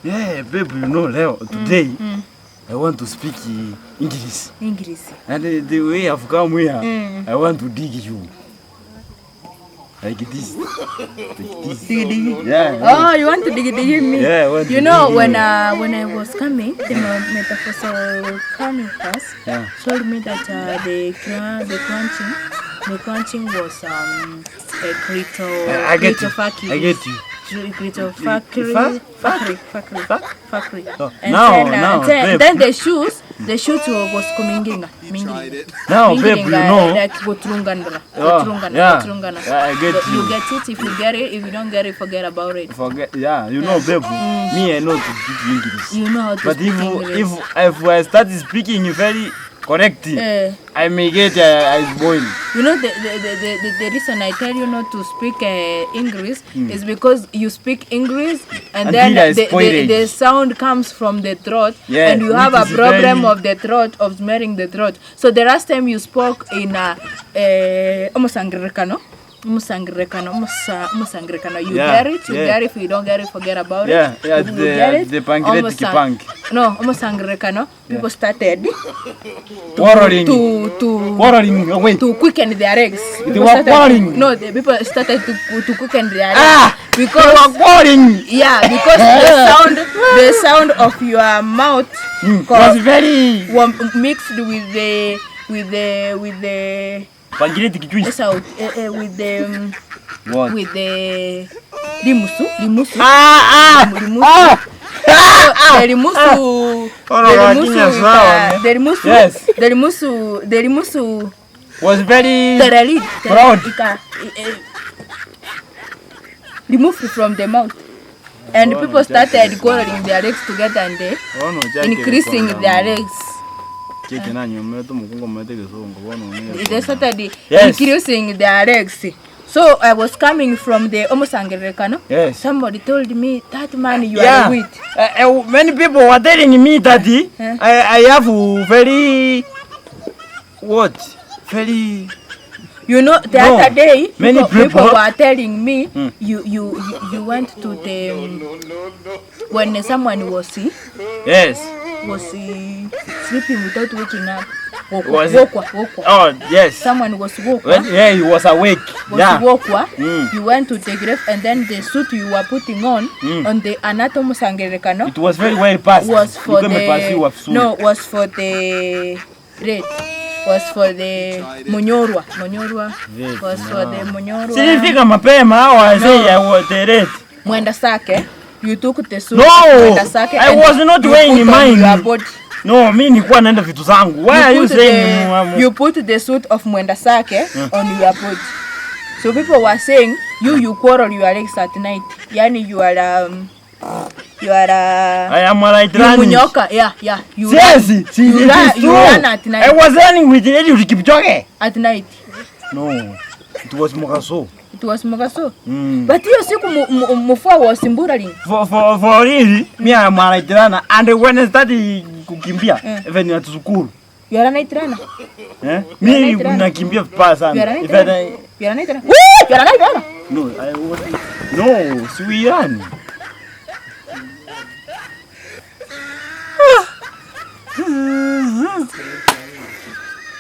Yeah, babe, you know, Leo, today I want to speak English. English. And the way I've come here, I want to dig you. Like this. Dig. Yeah. Oh, you want to dig me? Yeah, I want you to know, dig when I was coming, the metaphor coming first, told me that the crunching was a creator factory. I get you. Creator factory. Oh, and then the shoes was coming. Now, babe, you know. Like Gotrungana. I get you. You get it. If you get it, if you don't get it, forget about it. You know, babe. Me, I know to speak English. You know how to speak English. But if I start speaking very correct, I may get a spoil. You know, the reason I tell you not to speak English is because you speak English and then the sound comes from the throat, and you have a problem of the throat, of smelling the throat. So the last time you spoke in Musangrekano, you get it, if you don't get it, forget about it. The pancreatic punk. No, Musangrekano, people started quarreling to quicken their eggs. They were quarreling. No, the people started to quicken their eggs. Because they were quarreling. Yeah, because the sound of your mouth was very mixed with the pancreatic twist. With the what? With the limusu. The limusu was very proud. Removed from the mouth, and people started quarreling their legs together and increasing their legs. They started increasing their legs. So I was coming from the Omosangerekano. Yes. Somebody told me, that man you are with. Many people were telling me that I have very You know, the other day, people were telling me, you went to the when someone was sleeping without waking up. Oh, yes. Someone was woke. He was awake. You went to the grave, and then the suit you were putting on the anatomy sangerekano. It was very well passed. Was for the red. Was for the Monyorwa. Was for the Monyorwa. Significa mapema or say I was the red. Mwenda sake. You took the suit. No, I was not wearing mine. No, mimi nilikuwa naenda vitu zangu. Why are you saying you put the suit of Mwenda sake on your body? So people were saying you quarrel your legs at night. Yani you are I am like running. Yeah. You run at night. I was running with Eliud Kipchoge. At night. No, it was Mogaso. It was Mogaso. But hiyo siku mfua was Simburali. For really, me I am like runner, and when I started kukimbia, even at school. You are a night runner. Mimi nakimbia fast sana. You are a night runner. You are a night runner. No, I was. No, Swian.